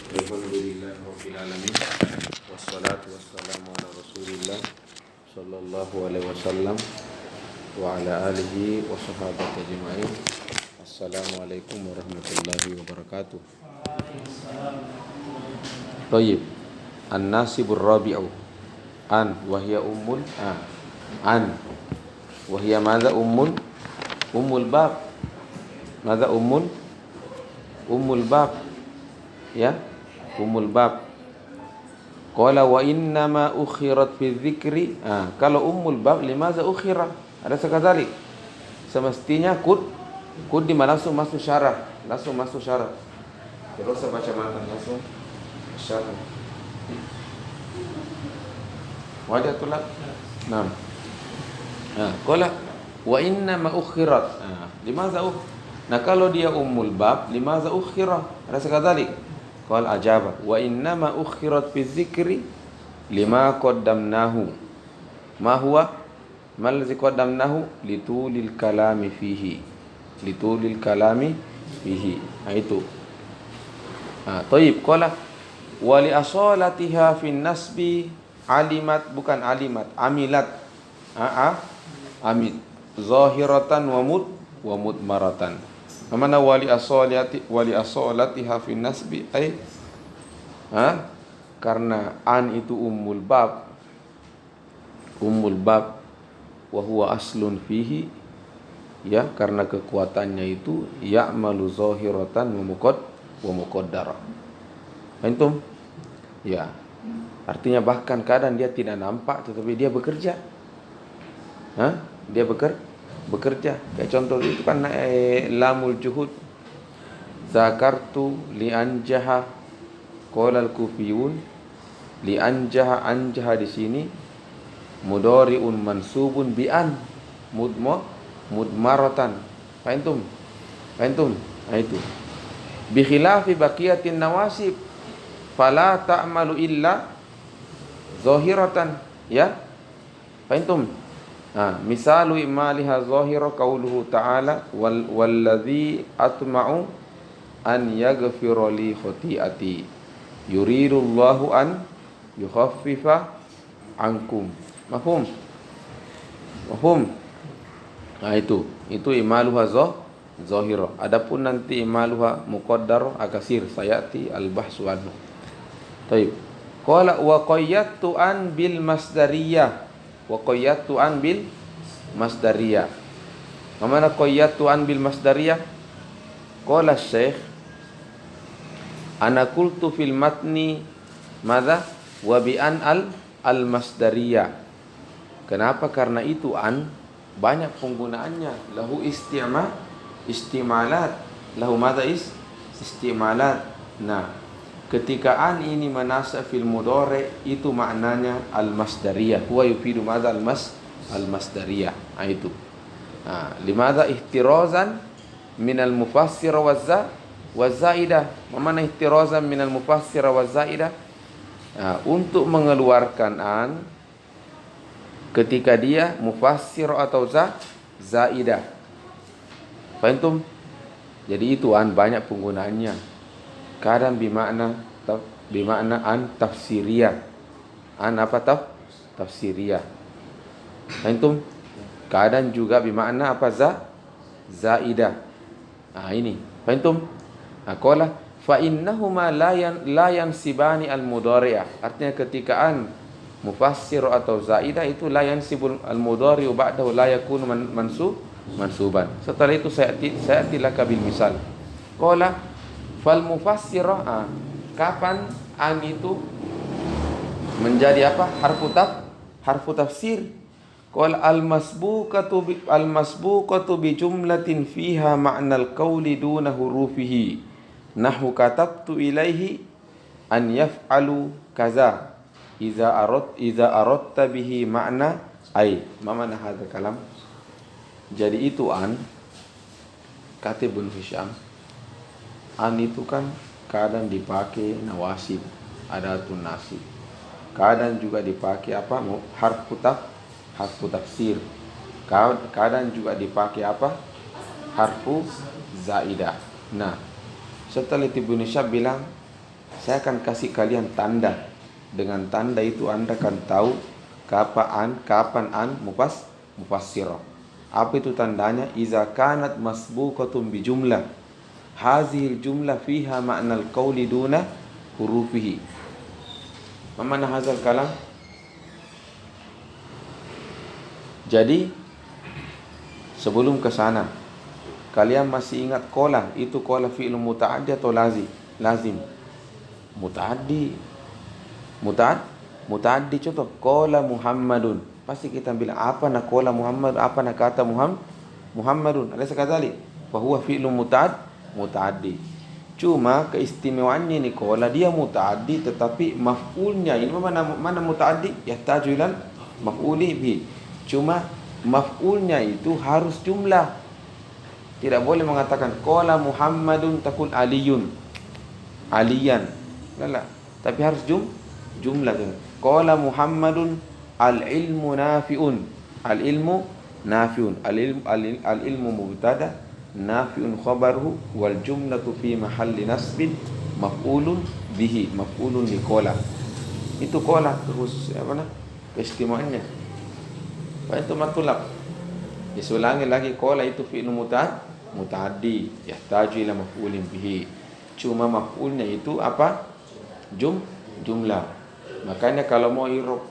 Alhamdulillah Rabbil Alamin. Wassalatu wassalamu ala Rasulillah sallallahu alaihi wasallam wa ala alihi wa sahabati ajma'in. Assalamualaikum warahmatullahi wabarakatuh. Tayyib. An-nasibur rabi'u. An wahya ummul an wahya madza ummul bab. Madza ummul bab. Ya, ummul bab. Qala wa inna ma ukhirat fi dzikri. Kalau ummul bab limaza ukhira? Ada sekali. Semestinya kud langsung masuk syarah, Terus saya baca matan langsung syarah. Wajah tulak. Nah. Qala wa inna ma ukhirat. Limaza Nah, kalau dia ummul bab limaza ukhira? Ada sekali. Qal ajaba wa inna ma ukhirat fi dzikri lima qaddamnahu. Ma huwa mal ladzi qaddamnahu litulil kalami fihi. Nah, itu. Thayyib qala wa li asalatiha fi nasbi amilat amit zahiratan wa mudmaratan. Mana wali asolatiha fi nasbi ay karena an itu ummul bab wa huwa aslun fihi, ya, karena kekuatannya itu ya'malu zahiratan wa muqaddara. Antum? Ya. Artinya bahkan kadang dia tidak nampak tetapi dia bekerja. Dia bekerja. Kayak contoh itu kan lamul juhud. Zakartu li anjaha qala al-kufiyun li anjaha di sini mudhari'un mansubun bi an mudmaratan. Fahimtum? Nah, itu. Bi khilafi baqiyatin nawasib fala ta'malu illa zahiratan, ya. Fahimtum? Misalu imaliha zahira qauluhu ta'ala walladzi atma'u an yaghfira li khati'ati yuridullahu an yukhaffifa ankum. Mafhum? Nah, itu imaluha zahira. Adapun nanti imaluha muqaddar akasir sayati al-bahsu anhu. Baik. Qala wa qayyatu an bil masdariyah. Mana qayyatu an bil masdariyah? Qala Syekh ana qultu fil matni madza wa bi an al masdariyah. Kenapa? Karena itu an banyak penggunaannya, lahu istimalat. Lahu madza istimalat. Nah, ketika an ini manasa fil mudhari itu maknanya al-masdariyah. Huwa yufidu madza al-masdariyah. Itu. Limadza ihtirazan minal mufassir wa zaidah. Mana ihtirazan minal mufassir wa zaidah? Untuk mengeluarkan an ketika dia mufassir atau zaidah. Fahimtum? Jadi itu an banyak penggunaannya. Kadang bimakna an tafsiriyah. An apa tafsiriyah. Antum? Kadang juga bimakna apa zaidah. Ini. Antum? Qala fa innahuma la yansibani al mudhari'ah. Artinya ketika an mufassir atau zaidah itu la yansibul al mudhari'u ba'dahu la yakunu mansuban. Setelah itu saya laka bil misal. Qala fal mufassirah, kapan an itu menjadi apa? Harfu tafsir. Qal al masbuqatu bi jumlatin fiha ma'nal qawli duna hurufihi. Nahwu katabtu ilaihi an yaf'alu kaza. Iza aradta bihi ma'na ay. Ma mana hadzal kalam? Jadi itu an kata Ibnu Hisham. An itu kan kadang dipakai nawasib, adatun nasib. Kadang juga dipakai apa? Harfu tafsir. Kadang juga dipakai apa? Harfu zaidah. Nah, setelah itu Ibnu Syab bilang saya akan kasih kalian tanda. Dengan tanda itu Anda akan tahu kapan an mufassirah. Apa itu tandanya? Iza kanat masbuqatun bi jumlah. Hazihil jumlah fiha ma'nal qawli duna hurufihi. Mana hazal kalam? Jadi sebelum ke sana, kalian masih ingat qala? Itu qala fi'il muta'addi atau lazim? Muta'addi. Muta'addi contoh qala Muhammadun. Pasti kita bilang apa nak qala Muhammad, apa nak kata Muhammadun. Ada sekali bahwa fi'il muta'addi. Cuma keistimewaannya ini qala dia muta'addi tetapi maf'ulnya ini mana muta'addi? Yahtaju ilal maf'uli bi. Cuma maf'ulnya itu harus jumlah. Tidak boleh mengatakan qala Muhammadun takul aliyan. Lala. Tapi harus jumlah. Qala Muhammadun al-ilmu nafi'un. Al-ilmu nafi'un. Al-ilmu mubtada, nafi'un khabaruhu, wal jumlatu fi mahalli nasbin maf'ulun bihi. Maf'ulun li qala. Itu qala terus keistimewaannya. Itu matulab. Disulangi lagi qala itu fi'il muta'addi yahtaju ila maf'ulin bihi. Cuma maf'ulnya itu apa? Jumlah. Makanya kalau mau i'rab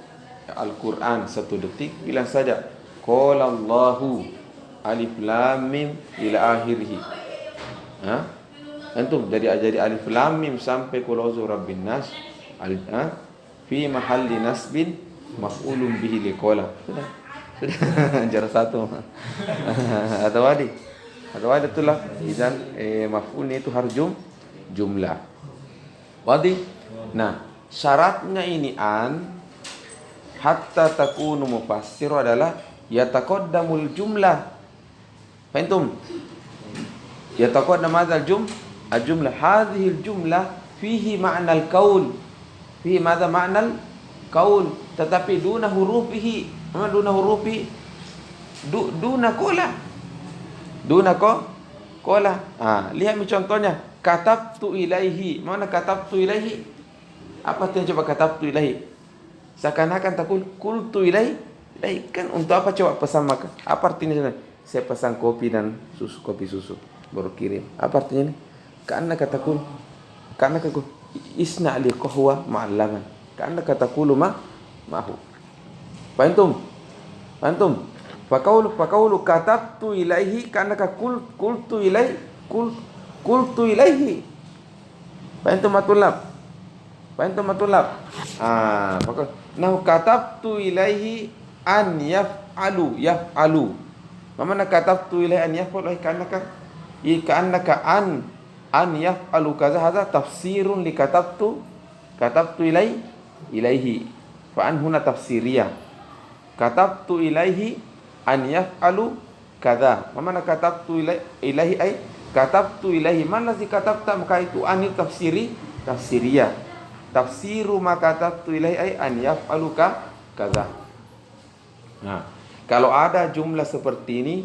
Al-Quran 1 detik bilang saja qala Allahu alif lam mim ila akhirih. Antum jadi alif lam mim sampai qul a'udzu birabbin nas fi mahalli nasbin maf'ulun bihi li qala. Sudah jar satu atau ada itulah izan maf'ulnya itu harus jumlah. Wadi. Nah, syaratnya ini hatta takunu mufassir adalah yataqaddamul jumlah. Fahimtum? Yataqaddam hadzal al-jumlah. Hadhihi al-jumlah fihi ma'nal qaul. Fihi madza ma'nal qaul, tetapi duna hurufihi. Duna hurufi duna qala. Lihat contohnya katabtu ilaihi. Mana katabtu ilaihi? Apa artinya coba katabtu ilaihi? Seakan-akan takul qultu ilaihi. Kan untuk apa coba pesan makan? Apa artinya? Saya pesan kopi dan kopi susu baru kirim. Apa artinya ini? Karena kataku isna li qahwa ma'allaman. Karena kataku mahu. Fahimtum? Faqaulu katabtu ilaihi karena qultu ilaihi. Fahimtum matulab? Nah katabtu ilaihi an yaf'alu. Mana katabtu ilaihi an yaf'alu? Ka'annaka an yaf'alu kaza hadza tafsirun li katabtu ilaihi. Fa an huna tafsiriyah. Katabtu ilaihi an yaf'alu kadza. Mana katabtu ilaihi ay katabtu ilaihi. Mana si katabta maka itu an tafsiriyah. Tafsiru ma katabtu ilaihi ay an yaf'alu kadza. Nah, kalau ada jumlah seperti ini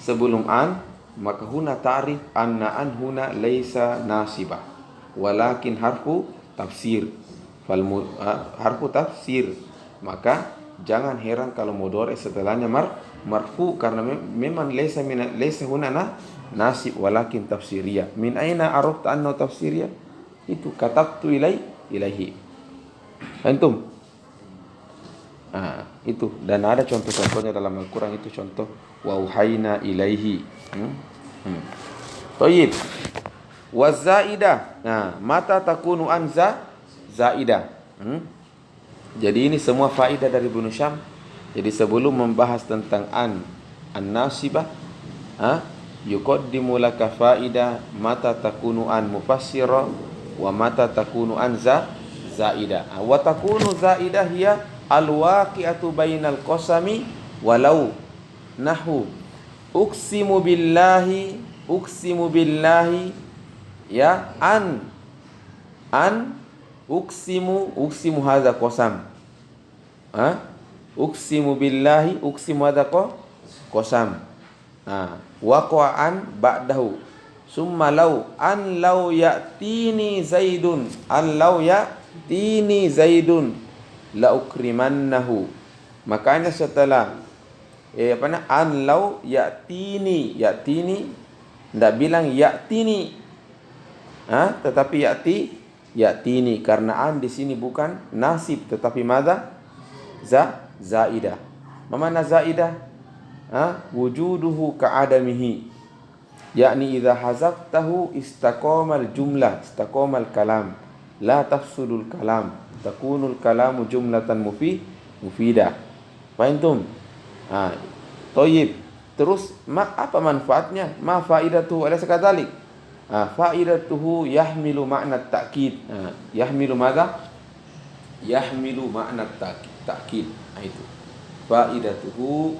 sebelum an, maka huna ta'rif anna an huna laisa nasibah walakin harfu tafsir. Harfu tafsir. Maka jangan heran kalau mudhari setelahnya marfu karena memang laisa huna nasib walakin tafsiriyah. Min aina arafta anna tafsiriyah? Itu katabtu ilaihi. Antum? Itu dan ada contoh-contohnya dalam Al-Qur'an itu contoh wa uhaina ilaihi. Thayyib. Wa zaidah. Nah, mata takunu zaidah. Jadi ini semua faedah dari Ibnu Syam. Jadi sebelum membahas tentang an-nasibah, yuqaddimu laka faedah mata takunu an mufassira wa mata takunu an zaidah. Wa takunu zaidah hiya al-waqi'atu bainal qasami walau nahu uqsimu billahi ya uqsimu hadza qasam. Uqsimu billahi uqsimu hadza qasam. Waqa'an ba'dahu. Summa law an law ya'tini Zaidun, an law ya'tini Zaidun la ukrimannahu. Makanya setelah an law ya'tini, ndak bilang ya'tini, tetapi ya'tini, karena an di sini bukan nasib tetapi madza zaidah. Mana zaidah? Wujuduhu ka'adamihi, yakni idza hazaftahu istaqamal jumlah, istaqamal kalam, la tafsudul kalam, takunul kalamu jumlatan mufidah. Fahimtum? Toyib. Terus apa manfaatnya? Ma faidatuhu alaysa kadzalik? Faidatuhu yahmilu makna ta'kid. Yahmilu madza? Yahmilu makna ta'kid. Itu. Faidatuhu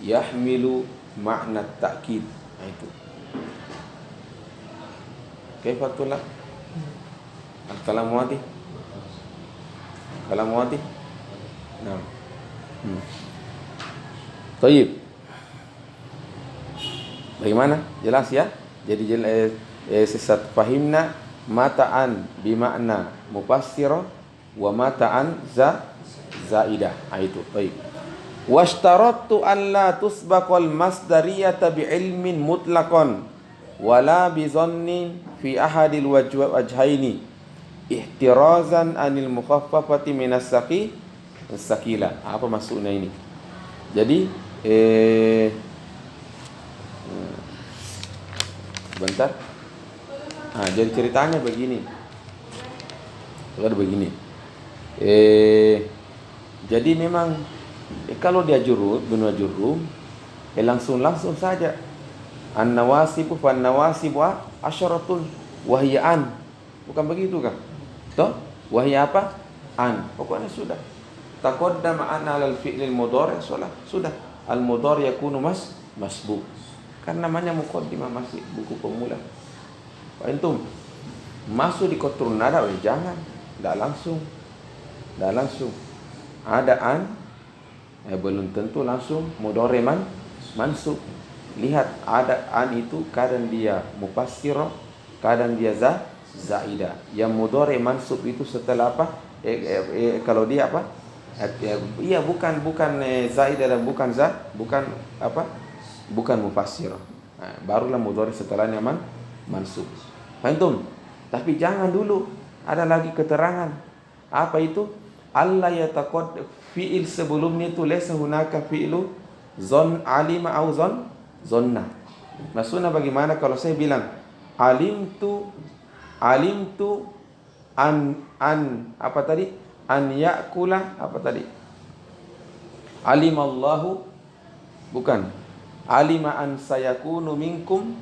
yahmilu makna ta'kid. Itu. Kaifa tulab? Al-kalamu wadih? Kalamu wadih? Nah. Tayyib. Bagaimana? Jelas ya? Jadi sesat fahimna mata'an bimakna mufassirah wa mata'an zaidah. Itu. Baik. Washtarattu an la tusbaqal masdariyata bi ilmin mutlaqan wala bi dhannin fi ahadil wajhaini ihtirazan anil mukhaffafati minas sakila. Apa maksudnya ini? Jadi bentar. Jadi ceritanya begini. Jadi memang kalau dia benua jurrum, langsung saja. An-nawasibu fan nawasibu asyaratun wahyaan. Bukan begitu kan? Toh? Wahya apa? An. Pokoknya sudah. Taqaddama an alal fi'lil mudhari' sudah. Al-mudhari' yakunu masbuk. Kan namanya muqaddimah, masih buku pemula. Pak Antum masuk di qatrun nada, jangan. Enggak langsung. Ada an, belum tentu langsung mudhari' mansub. Lihat, ada an itu kadang dia mufassirah, kadang dia zaidah. Yang mudhari' mansub itu setelah apa? Kalau dia apa? Iya, bukan zaidah dan bukan mufassirah. Barulah mudhari' setelahnya mansub. Faham? Tapi jangan dulu, ada lagi keterangan. Apa itu? Allah yataqad fi'il sebelumnya itu laysa hunaka fi'lu zon alima au zonna. Maksudnya bagaimana kalau saya bilang alimtu an apa tadi? An ya'kula apa tadi? Alimallahu, bukan. Alima an sayakunu minkum,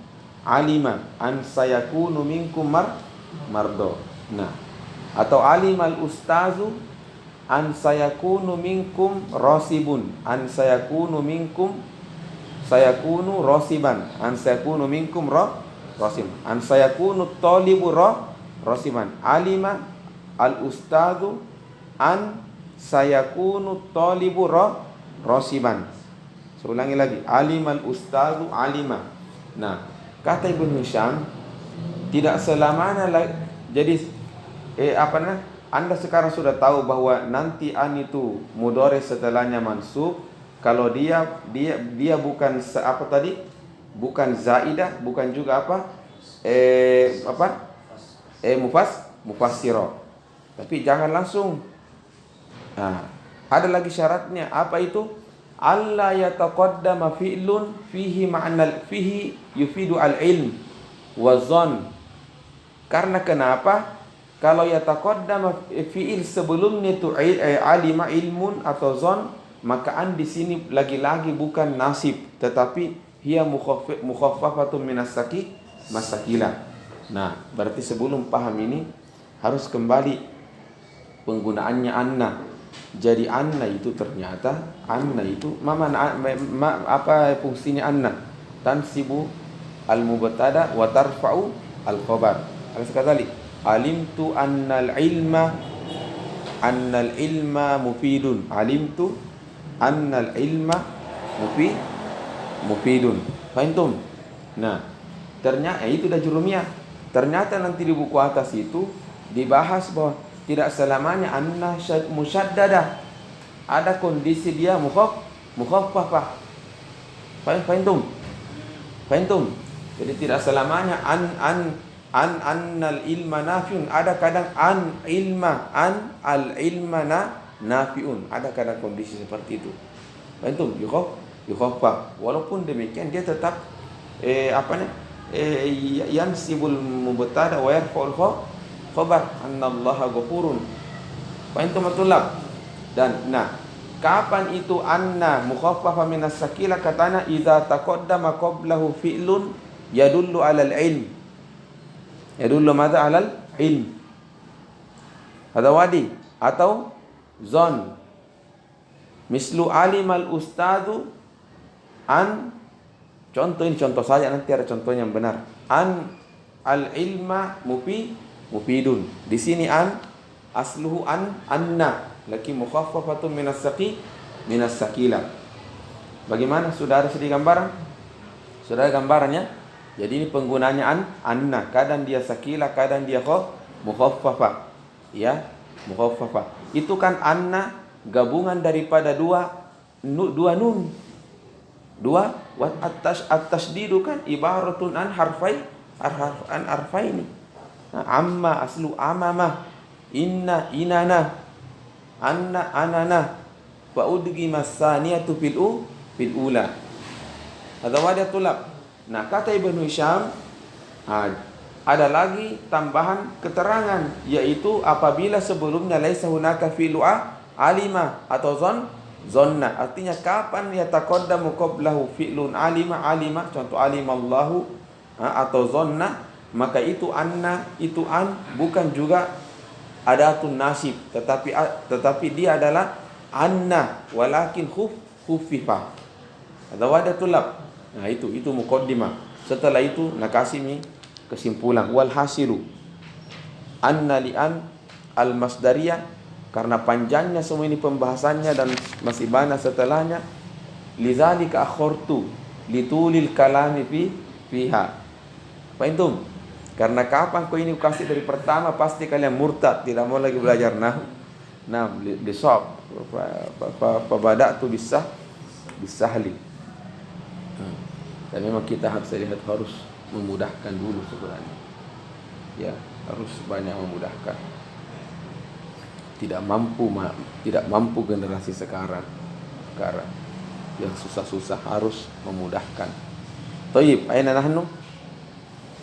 alima an sayakunu minkum mardo. Nah, atau alimal ustazu an sayakunu minkum rasibun, an sayakunu minkum sayakunu rasiban, an sayakunu minkum rasim, an sayakunu talibu rasiban. Alima al ustazu an sayakunu talibu rasiban. Saya ulangi lagi, alimal ustazu alima. Nah, kata Ibnu Hisham, tidak selamanya jadi Anda sekarang sudah tahu bahwa nanti an itu mudhari setelahnya mansub. Kalau dia bukan apa tadi? Bukan zaidah, bukan juga mufassirah. Tapi jangan langsung. Ada lagi syaratnya. Apa itu? Allah yataqaddama fi'lun fihi yufidu al-ilm wa zon. Karena kenapa? Kalau yataqaddama fi'il sebelumnya itu alima ilmun atau zon, maka an di sini lagi-lagi bukan nasib, tetapi hiya mukhaffafatun minas masakila. Nah, berarti sebelum paham ini harus kembali penggunaannya anna. Jadi anna itu ternyata apa fungsinya anna? Tansibu al-mubtada wa tarfa'u al-khabar. Sekali alimtu annal ilma mufidun. Alimtu annal ilma mufidun. Fahimtum? Nah, Ternyata itu dah jurumiyah. Ternyata nanti di buku atas itu dibahas bahwa tidak selamanya anna musyaddadah. Ada kondisi dia mukhaffafah. Fahimtum? Jadi tidak selamanya annal ilma nafiun. Ada kadang al ilma nafiun. Ada kadang kondisi seperti itu. Fahimtum? Yukhaffaf. Walaupun demikian dia tetap yansibul mubtada wa yarfa'ul khabar annallaha ghafurun. Fahimtum matulab? Dan kapan itu anna mukhaffafa minas sakila? Katanya idza taqaddama qablahu fi'lun yadullu 'alal ilm. Yadullu madza 'alal ilm. Hadza wadi atau zon. Mislu alimal ustadu an. Contoh ini contoh saja, nanti ada contohnya yang benar. An al ilma mufidun. Di sini an asluhu anna. Laki mukhaffafatun minas sakila. Bagaimana? Sudah ada sedih gambaran? Sudah ada gambarannya? Jadi ini penggunaannya anna. Kadang dia sakila, kadang dia mukhaffafah. Ya, mukhaffafah. Itu kan anna gabungan daripada dua nun. Dua at-tasdidu kan ibaratun an harfaini. Amma aslu amama. Inana. Anna anana wa udghima as-saniyatu fil ula. Hadza wadah tulab. Kata Ibnu Hisham, ada lagi tambahan keterangan, yaitu apabila sebelumnya laisa hunaka fi'lu alima atau zonna. Artinya kapan yataqaddamu qablahu fi'lun alima, contoh alimallahu atau zonna, maka itu anna, itu an bukan juga adatun nasib, tetapi dia adalah anna walakin khuffifa. Ada wadah tulab. Itu muqaddimah. Setelah itu nakasimi kesimpulan. Wal hasilu anna li an al masdariyah, karena panjangnya semua ini pembahasannya dan masih banyak setelahnya. Lidzalika akhortu litulil kalami fiha. Fahimtum? Karena kapan kau ini kasih dari pertama, pasti kalian murtad, tidak mau lagi belajar nahwu. Bisab pabada'tu bisahli. Dan memang kita harus memudahkan dulu sebenarnya. Ya, harus banyak memudahkan. Tidak mampu generasi sekarang yang susah-susah, harus memudahkan. Thayyib, aina nahnu?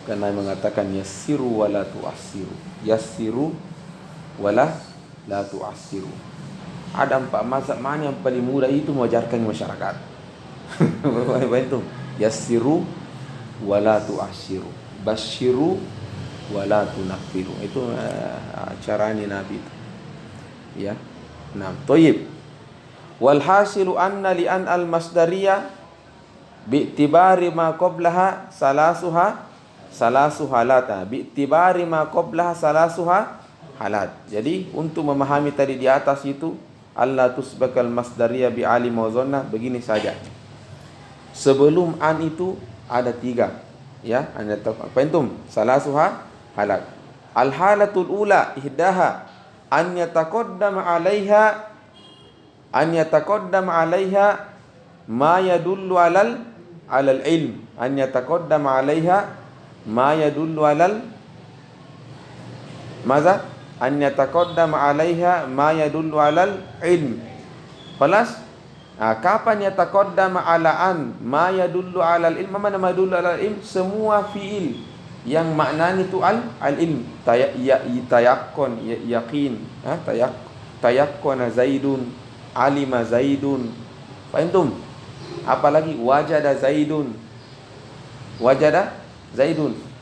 Karena mengatakan yassiru wala tu'assiru. Yassiru wala la tu'assiru. Ada 4 mazhab mana yang paling mudah itu mengajarkan masyarakat. Betul. Yassiru wala tu'assiru. Basyiru wala tunaffiru. Itu cara Nabi itu. Ya. Thayyib. Wal hasilu anna li an al masdariyah bi'tibari ma qablaha salasu halata. Bi'tibari ma qablaha salasuha halat. Jadi untuk memahami tadi di atas itu, Allah tusbakal masdariyah bi alim wa zonna, begini saja. Sebelum an itu ada 3. Ya, anda tahu apa itu? Salasuha halat. Al halatul ula ihdaha an yataqaddama 'alaiha ma yadullu 'alal ilm. An yataqaddama 'alaiha ma yadullu 'alal maza? An yataqaddama 'alaiha ma yadullu 'alal ilm. Khalas? Kapan yataqaddama 'ala an ma yadullu 'alal ilm? Mana ma yadullu 'alal ilm? Semua fiil yang maknanya itu al ilm. Tayakkun, yakin, tayakkuna zaidun, alima zaidun. Fahimtum? Apalagi wajada zaidun.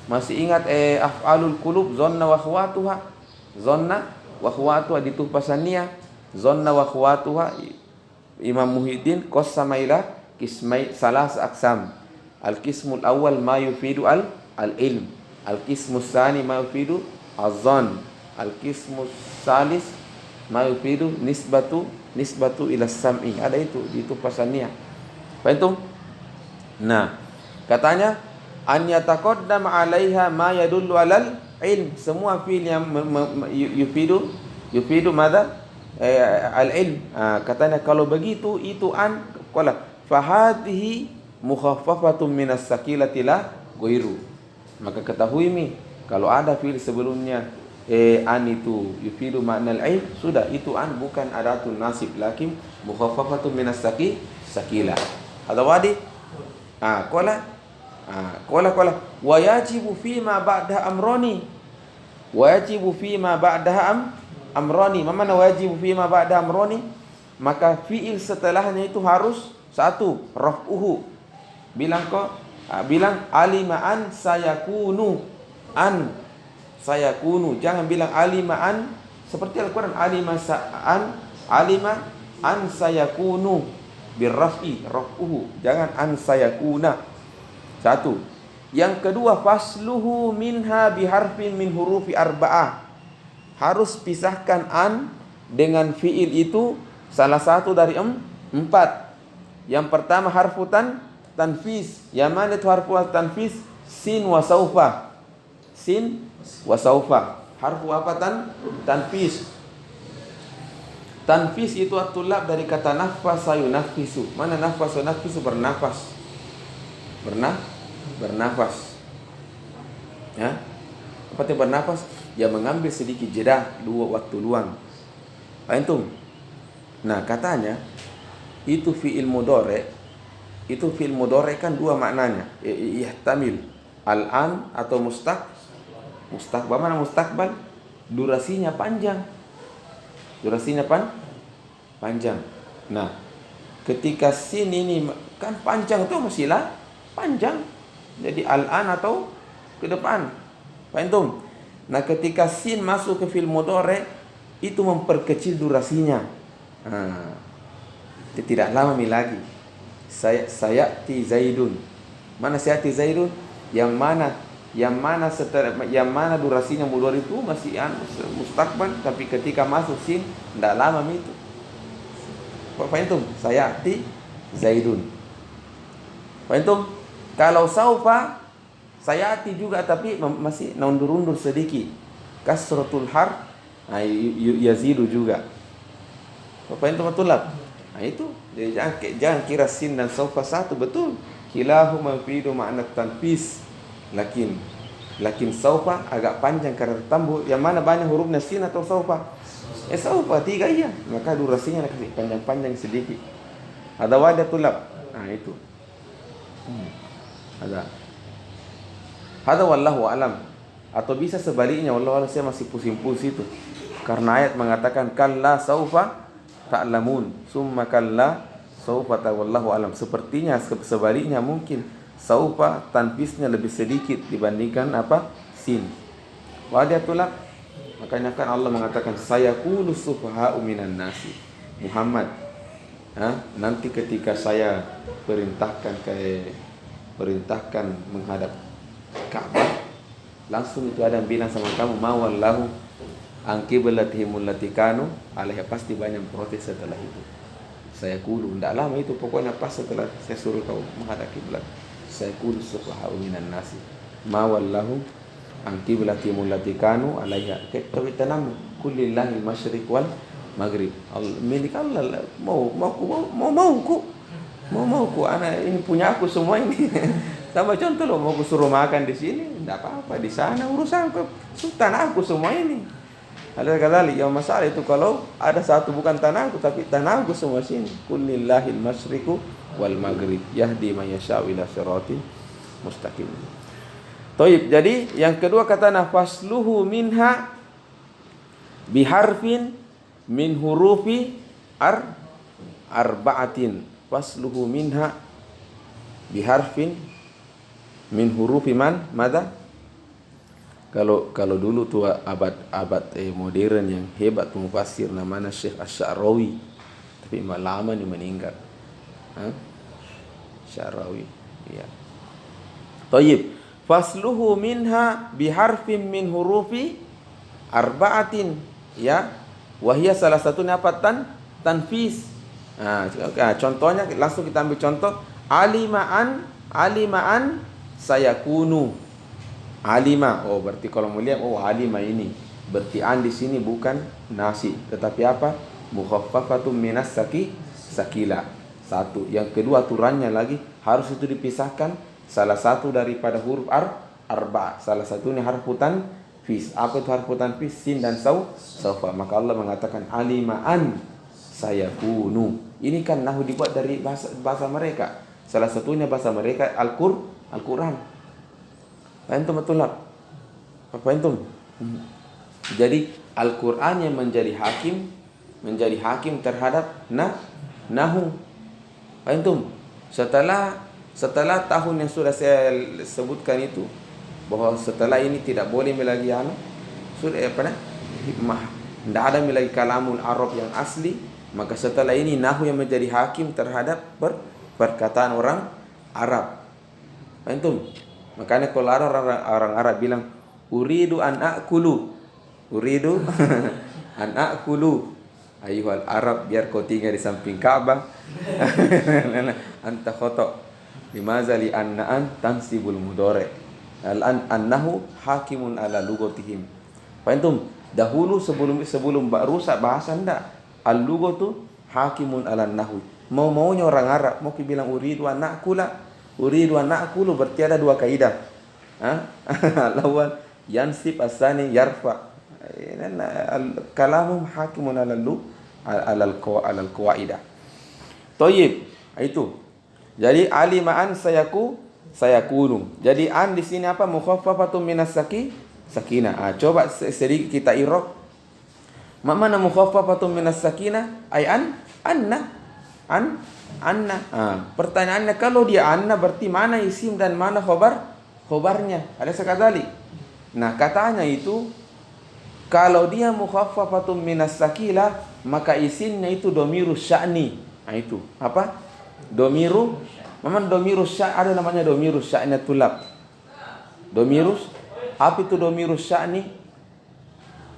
Masih ingat af'alul qulub, zonna wa khawatuha. Zonna wa khawatuha ditupasannya. Zonna wa khawatuha, Imam Muhyiddin qassama ila qismai salas aqsam. Al-qismul awal ma yufidu al-ilm. Al-qismus tsani ma yufidu az-zann. Al-qismus salis ma yufidu nisbatu ila sam'i. Ada itu ditupasannya. Fahimtum? Katanya an yataqaddam 'alaiha ma yadullu 'alal ilm. Semua fi'il yang yufidu madza? Al-ilm. Katanya kalau begitu itu an qala fa hadhihi mukhaffafatun minas sakilati la ghairu. Maka ketahui mi kalau ada fi'il sebelumnya an itu yufidu makna al-ilm, sudah itu an bukan adatun nasib lakin mukhaffafatun minas sakila. Ada wadi? Qala wa yajibu fi ma ba'da amrani. Wa yajibu fi ma ba'da amrani. Mana wajibu fi ma ba'da amrani? Maka fi'il setelahnya itu harus satu, raf'uhu. Bilang alima an sayakunu. An sayakunu. Jangan bilang alima an seperti Al-Quran, alima an sayakunu birraf'i, raf'uhu. Jangan an sayakuna. Satu. Yang kedua, fasluhu minha biharfin min hurufi arba'ah. Harus pisahkan an dengan fi'il itu salah satu dari empat. Yang pertama harfu tanfis. Yang mana itu harfu tanfis? Sin wa saufa. Sin wa saufa. Harfu apa tanfis? Tanfis itu atulab dari kata nafasa yunafisu. Mana nafasa yunafisu? Bernafas. Bernafas. Ya. Apa itu bernafas? Ya mengambil sedikit jeda, dua waktu luang. Antum. Nah, katanya itu fi'il mudhari. Itu fi'il mudhari kan dua maknanya. Yahtamil al-an atau mustaqbal. Mana mustaqbal? Durasinya panjang. Panjang. Nah, ketika sin ini kan panjang tuh masih panjang. Jadi al-an atau ke depan. Antum. Nah, ketika sin masuk ke fi'il mudhari itu memperkecil durasinya. Tidak lama lagi. Sayati Zaidun. Mana sayati Zaidun? Yang mana durasinya mudhari itu masih mustaqbal, tapi ketika masuk sin tidak lama itu. Apa itu? Sayati Zaidun. Apa itu? Kalau saufa sayati juga tapi masih undur sedikit. Kasratul har yazidu juga. Apa itu matulab? Nah itu. Jadi jangan kira sin dan saufa satu, betul. Kilahuma yufidu ma'na tanfis. Lakin saufa agak panjang karena tambah. Yang mana banyak hurufnya sin atau saufa? Saufa 3 iya. Maka durasinya kasih panjang-panjang sedikit. Ada wadah tulab. Nah itu. Ada wallahu alam. Atau bisa sebaliknya, wallahu alam, saya masih pusing-pusing itu. Karena ayat mengatakan kalla saufa ta'lamun, summa kalla saufa wallahu alam. Sepertinya sebaliknya mungkin saufa tanfisnya lebih sedikit dibandingkan sin. Wadiatullah. Makanya kan Allah mengatakan sayaqulu sufaha'u minan nasi. Muhammad, nanti ketika saya perintahkan menghadap Ka'bah, langsung itu ada yang bilang sama kamu mawallahu an qiblatihim allati kanu alaiha. Pasti banyak protes setelah itu. Saya kudu tidak lama itu, pokoknya pas setelah saya suruh kau menghadap kiblat, saya kudu sufaha'u minan nasi mawallahu an qiblatihim allati kanu alaiha. Tapi tenang, kulillahi masyriq wal maghrib. Milik Allah. Mauku anak ini punya aku semua ini. Tambah contoh loh, mau aku suruh makan di sini, tidak apa-apa, di sana urusan tanahku semua ini. Ada kali yang masalah itu kalau ada satu bukan tanahku tapi tanahku semua sini. Kullillahil masyriqu wal maghrib yahdi man yasha'u ila siratin mustaqim. Toib. Jadi yang kedua kata nafasluhu minha biharfin min hurufi arba'atin. Fasluhu minha biharfin min hurufi mada? Kalau dulu tuh abad modern yang hebat mufassir namanya Syekh Asy-Sya'rawi, tapi lama nih meninggal. Sya'rawi, ya. Thayyib. Fasluhu minha biharfin min hurufi arba'atin, ya. Wahia salah satunya apa? Tanfis. Contohnya langsung kita ambil contoh. Alimaan sayakunu. Alima, oh berarti kalau melihat, oh alima ini berarti an di sini bukan nasi, tetapi apa? Mukhaffafatun minas sakila. Satu. Yang kedua aturannya lagi harus itu dipisahkan salah satu daripada huruf arba. Salah satunya harfu tanfis. Apa itu harfu tanfis? Sin dan saufa. Maka Allah mengatakan alima an sayakunu. Ini kan nahu dibuat dari bahasa mereka. Salah satunya bahasa mereka Al-Quran. Antum betul lah. Apa antum? Jadi Al-Quran yang menjadi hakim terhadap nahu. Antum setelah tahun yang sudah saya sebutkan itu, bahwa setelah ini tidak boleh lagi sudah tidak ada lagi kalamul Arab yang asli, maka setelah ini nahu yang menjadi hakim terhadap perkataan orang Arab. Antum, makanya kalau orang Arab bilang uridu an akulu, ayuhal Arab, biar kau tinggal di samping Ka'bah. Anta khoto. Limaza li anna'an tansibul mudore. Annahu hakimun ala lugatihim. Faham? Dahulu sebelum rusak bahasa ndak. Al-lugatu hakimun ala nahwi. Maunya orang Arab mau bilang uridu an na'kulu berarti ada dua kaidah. Lawan yansib asani yarfa. Kalamum hakimun alal qawaidah. Thayyib, itu. Jadi alimaan sayakunu. Jadi an di sini apa? Mukhaffafatun minas sakinah. Coba sedikit kita irok. Mana mukhaffafatun minas sakinah? Ay anna. Pertanyaannya, kalau dia anna berarti mana isim dan mana khobarnya? Ada sekali. Nah, katanya itu kalau dia mukhaffafatun minas sakila, maka isimnya itu domirus sya'ni. Nah itu apa? Domirus sya'ni, ada namanya domirus sya'ni tulab. Domirus, apa itu domirus sya'ni?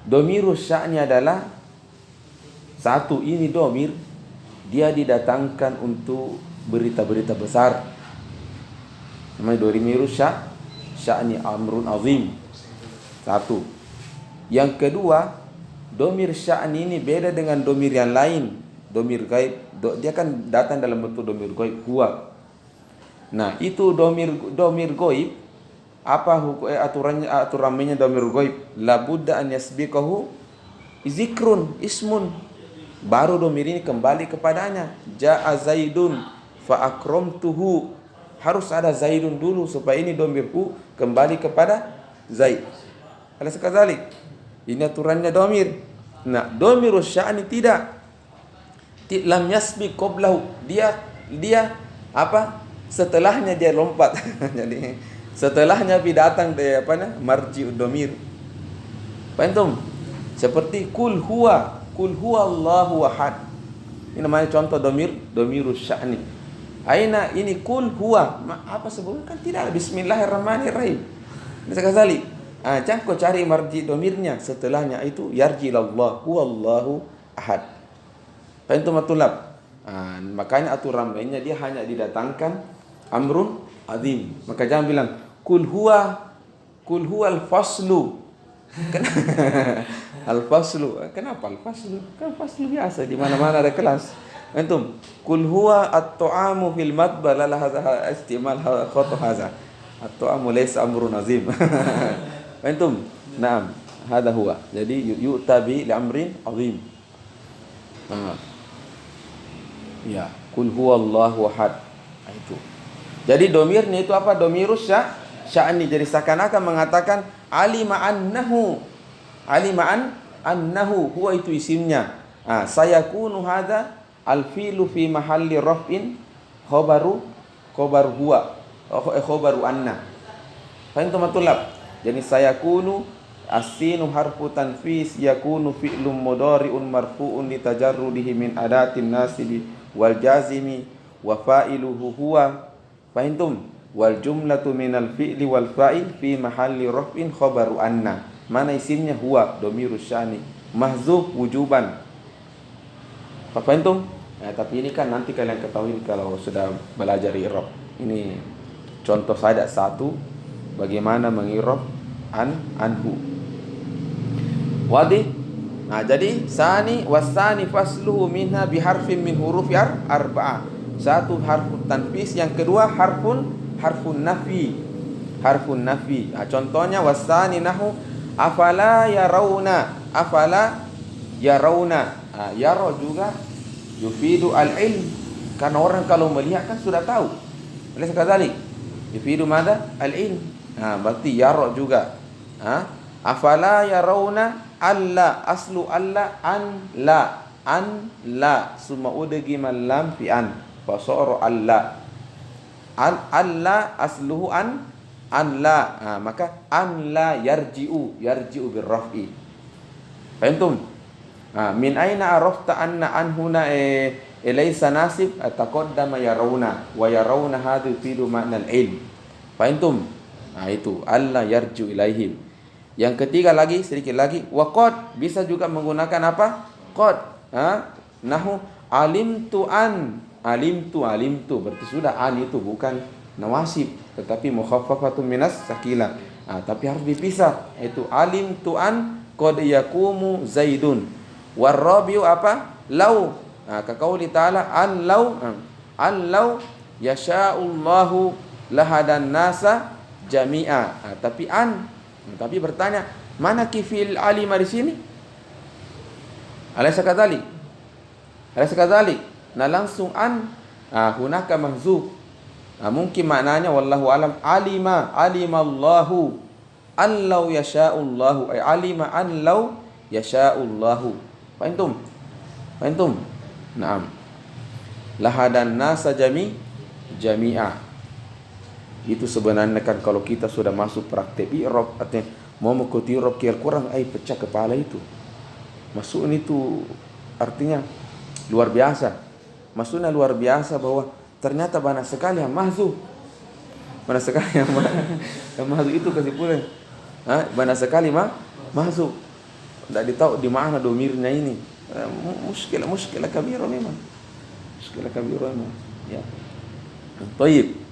Domirus sya'ni adalah satu, ini domir dia didatangkan untuk berita-berita besar. Namanya domirus sya'ni amrun azim. Satu. Yang kedua, domir sya'ni ini beda dengan domir yang lain. Domir gaib, dia kan datang dalam bentuk domir gaib huwa. Nah, itu domir gaib, apa aturannya domir gaib? La budda an yasbiqahu zikrun ismun. Baru domir ini kembali kepadanya. Ja'a Zaidun fa akramtuhu. Harus ada Zaidun dulu supaya ini domirku kembali kepada Zaid. Alas kadzalik. Ini aturannya domir. Nah, domirus sya'ni tidak. Lam yasbiq qablahu. Dia apa? Setelahnya dia lompat. Jadi setelahnya datang dari marji'ud domir. Paham? Seperti kul huwa Allahu ahad. Ini namanya contoh domirus sya'ni. Aina ini kul huwa. Apa sebelumnya kan tidak ada bismillahirrahmanirrahim. Sekali. Jangan kau cari marji domirnya, setelahnya itu yarji ilallah huwallahu ahad. Itu matulab. Makanya aturan lainnya dia hanya didatangkan amrun azim. Maka jangan bilang kul huwa al-faslu. Al-faslu. Kenapa al-faslu? Kan faslu biasa di mana-mana ada kelas. Antum kul huwa at-ta'amu fil matbah la hadha istimal khata hadha. At-ta'amu laysa amrun azim. Antum, naam, hada huwa. Jadi yu'tabi li amrin azim. Ya, kul huwallahu ahad. Itu. Jadi domirnya itu apa? Domirus sya'ni. Jadi seakan-akan mengatakan alima annahu huwa itu isimnya. Sayakunu hadza al-fi'lu fi mahalli raf'in khabaru huwa. Khabaru anna. Fahim tumatulab? Jadi sayakunu as-sinu harfu tanfis yakunu fi'lun mudhari'un marfu'un litajarrudihi min adatin nasibi wal jazimi wa fa'iluhu huwa. Fahimtum? Wal jumlatu minal fi'li wal fa'il fi mahalli raf'in khabaru anna. Mana isimnya? Huwa domirus sya'ni mahzuf wujuban. Fahimtum? Tapi ini kan nanti kalian ketahui kalau sudah belajar i'rab. Ini Contoh saja satu, bagaimana mengirob anhu. Wadih. Nah, jadi sani wasani fasluhu minha biharfin min huruf arba'ah. Satu harfun tanfis, yang kedua harfun nafi. Harfun nafi. Nah, contohnya wasani nahu afala yarawna. Afala yarawna. Nah, yara juga yufidu al-ilm. Karena orang kalau melihat kan sudah tahu. Oleh sekali yufidu mada? Al-ilm. Nah, berarti yara juga. Afala yarawna alla, aslu alla an la summa udgi lam fi an fasara alla asluhu an la. Maka an la yarji'u birraf'i. Fahimtum? Min aina arafta anna an huna laysa nasib taqaddama yarawna wa yarawna hadhu fidu ma'na al-ilm. Fahimtum? Itu alla yarji'u ilaihim. Yang ketiga lagi, sedikit lagi, wa qad, bisa juga menggunakan apa? Qad. Nahu alimtu an, alimtu berarti sudah an itu bukan nawasib tetapi mukhaffafatun minas sakila. Tapi harus dipisah. Itu alimtu an qad yaqumu zaidun. Warabiu apa? Lau. Ka qauli ta'ala an law yasha'ullahu lahadan nasa jami'a. Tapi tapi bertanya, mana kifil alima di sini? Alaysa kadzalik? Nah, langsung hunaka mahzuf. Mungkin maknanya wallahu alam alimallahu allau yasha'ullahu, ay alima an law yasha'ullahu. Fahimtum? Naam. Lahadan nasa jami'a. Itu sebenarnya kan kalau kita sudah masuk praktek i'rab, artinya mau mengikuti i'rab kurang pecah kepala itu. Masuk itu artinya luar biasa. Maksudnya luar biasa bahwa ternyata banyak sekali yang mahzuf. Banyak sekali yang mahzuf itu kesimpulan. Banyak sekali mahzuf. Tidak ditahu di mana domirnya ini. Muskilah kabira memang. Ya. Baik.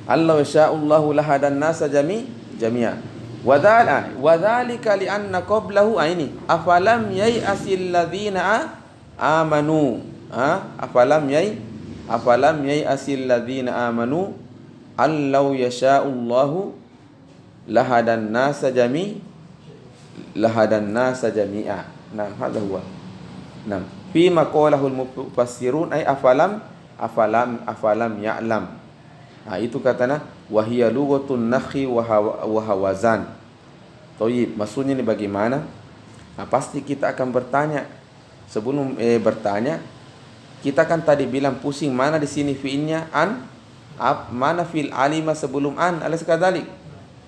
Allah yasha'ullahu lahadan nasa jami'a. Wadzalika li'anna qablahu ini afalam yai'asil ladzina amanu. Afalam yai'asil ladzina amanu allau yasha'ullahu lahadan nasa jami'a. Nah, hadha huwa. Nah, fi maqalahul mufassirun ay afalam ya'lam. Itu katanya wahia lughatun nakhi wa hawazan. Thayyib, maksudnya ini bagaimana? Pasti kita akan bertanya. Sebelum bertanya, kita kan tadi bilang pusing mana di sini fi'ilnya an, mana fil alima sebelum an, alas kadzalik.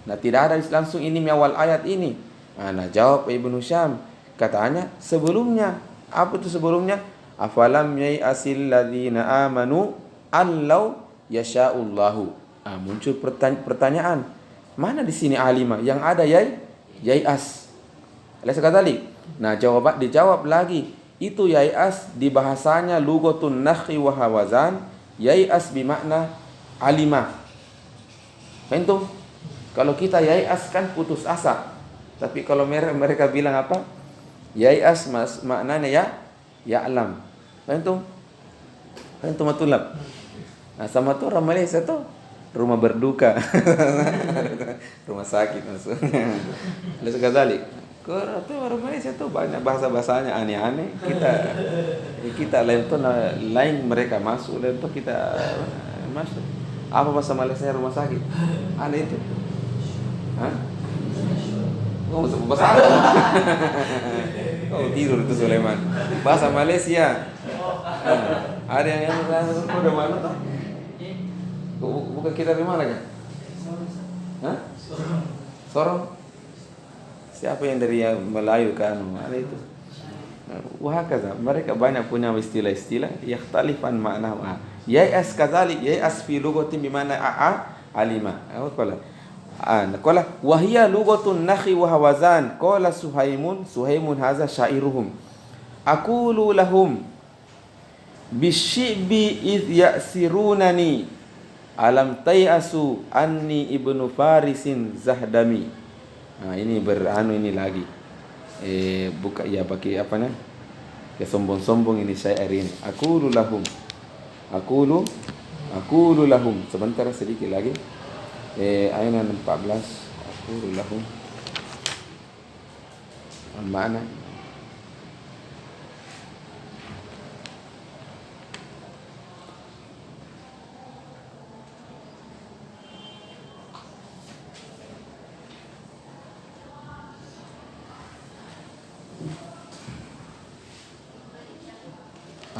Nah, tidak ada langsung ini awal ayat ini. Nah, jawab Ibnu Syam, katanya sebelumnya. Apa itu sebelumnya? Afalam yai'asil ladzina amanu allau yasha'ullahu. Muncul pertanyaan, mana di sini alima? Yang ada yai'as. Alaysa kadzalik? Nah, dijawab lagi. Itu yai'as di bahasanya lughatun nakhi wa hawazan, yai'as bermakna alima. Fahimtum? Kalau kita yai'as kan putus asa. Tapi kalau mereka bilang apa? Yai'as maknanya ya'lam. Fahimtum? Fahimtum matulab? Nah, sama tuh orang Malaysia tuh rumah berduka. Rumah sakit maksudnya. Lihat sekali. Kalau tuh orang Malaysia tuh banyak bahasa-bahasanya aneh-aneh. Kita lain tuh lain mereka masuk, lain tuh kita masuk. Apa bahasa Malaysia rumah sakit? Aneh itu. Oh, bahasa apa? Oh, tidur itu Sulaiman. Bahasa Malaysia. Ada yang udah mana tuh? Bukan kita dari mana kan? Sorong. Siapa yang dari Melayu kan? Ada itu. Wahakaza. Mereka banyak punya istilah-istilah yakhtalifan makna. Yai'as kadzalik, yai'as fi lughatin bimana alima. Qala wa hiya lughatun nakhi wa hawazan. Qala Suhaimun hadza syairuhum. Aqulu lahum bisyibi iz ya'sirunani. Alam tayasu anni ibnu Farisin Zahdami. Nah, ini ini lagi. Buka ya pakai apa nih? Ya sombong-sombong ini syair ini. Aqulu lahum. Aqulu lahum. Sebentar sedikit lagi. Ayat 14. Aqulu lahum. Mana?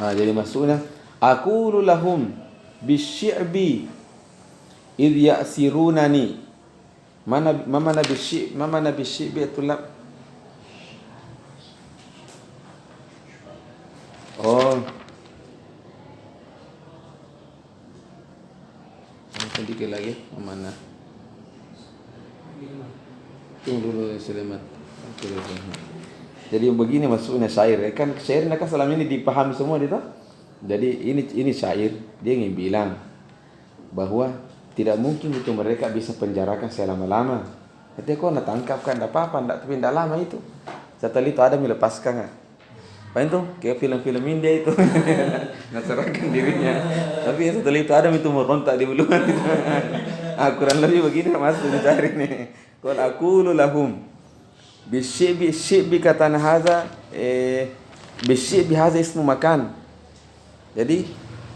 Jadi maksudnya aqulu lahum bisy'bi id ya'sirunani. Mana bisy'bi tulab. Oh. Sedikit lagi mana? Tunggu dulu Sulaiman. Jadi begini maksudnya syair. Kan syair kan selama ini dipahami semua itu. Jadi ini syair, dia ingin bilang bahwa tidak mungkin itu mereka bisa penjarakan selama-lama. Nanti kau nak tangkap kan, tak apa-apa, tapi tidak lama itu. Setelah itu ada melepaskan kan. Apa itu? Kayak film-film India itu. Nak serahkan dirinya. Tapi setelah itu ada itu merontak di buluan itu. Kurang lebih begini masuk mencari nih. Qul aqulu lahum Bisyibi kata haza bisyibi haza ismu makan. Jadi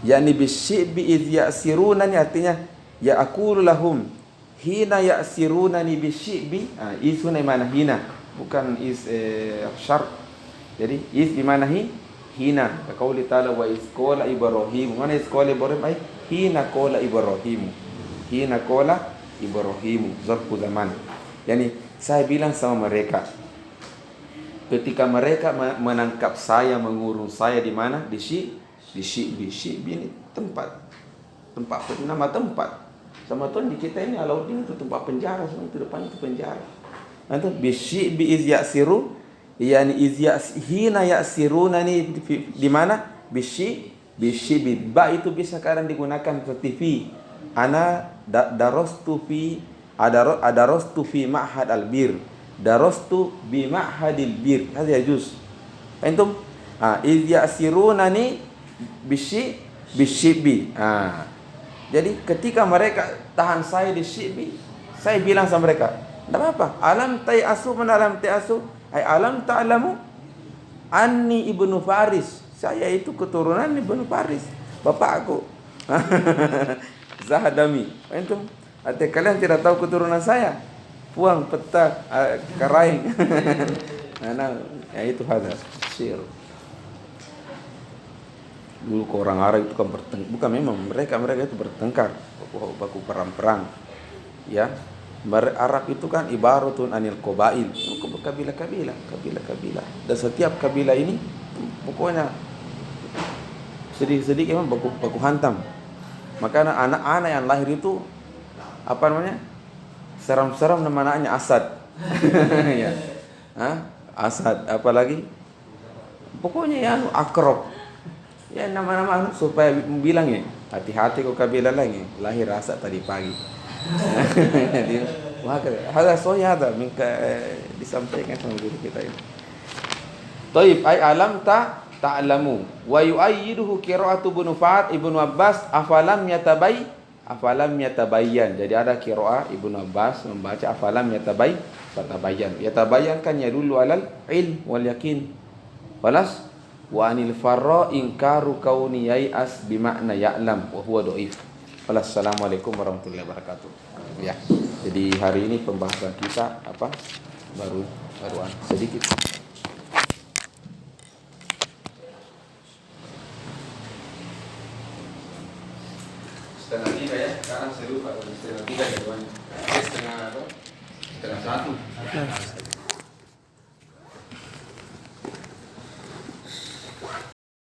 yakni bisyibi idh ya'sirunani artinya ya aqulu lahum hina ya'sirunani bisyibi. Isuna mana hina, bukan syar. Jadi is di mana hina. Qauli ta'ala wa iz qala Ibrahim. Mana iz qala Ibrahim ay hina qala Ibrahim. Hina qala Ibrahim zarfu zaman. Yani saya bilang sama mereka ketika mereka menangkap saya, mengurung saya di mana? Di Syi'bi ini tempat nama tempat. Sama tuan di kita ini Alauddin itu tempat penjara, semua itu depan itu penjara. Nanti bi Syi'bi iz ya'siru, yani hina ya'sirunani di mana? Bi Syi'bi. Ba itu bisa kadang digunakan seperti fi. Ana darastu fi ma'had al-bir. Darastu bi ma'hadil bir. Hadha yajuz. Antum? Iz ya'sirunani bisyibi. Jadi ketika mereka tahan saya di Syi'bi, saya bilang sama mereka, tidak apa-apa. Alam tayasu mana alam tayasu? Alam ta'lamu anni ibnu Faris. Saya itu keturunan ibnu Faris, bapakku. Zahdami. Antum? Artinya kalian tidak tahu keturunan saya. Puang, peta, karaing. Nah, itu hadis syair. Dulu ke orang Arab itu kan bukan memang mereka itu bertengkar, baku perang-perang. Ya. Arab itu kan ibaratun anil qabail, kabilah-kabilah. Dan setiap kabilah ini pokoknya sedikit-sedikit memang baku hantam. Maka anak-anak yang lahir itu apa namanya? Seram-seram nama anaknya Asad. Ya. Asad, apalagi pokoknya ya Akrab. Ya nama-nama supaya bilang ya, hati-hati kau kabilah lagi. Lahir Asad tadi pagi. Jadi, ada soya ada minta disampaikan sama guru kita ini. Taib ay alam ta'lamu wa yu'ayyiduhu qira'atu Ibnu Abbas afalam yatabayyan. Jadi ada qira'ah Ibnu Abbas membaca afalam yatabayyan. Yatabayyan kan yadullu alal ilm wal yakin. Walas wa anil farra inkaru kauni yai'as bimakna ya'lam wa huwa dhaif. Assalamualaikum warahmatullahi wabarakatuh. Ya. Jadi hari ini pembahasan kita apa? Baruan sedikit. Setengah 3 ya, sekarang saya lupa setengah 3 jawabannya. Setengah 1.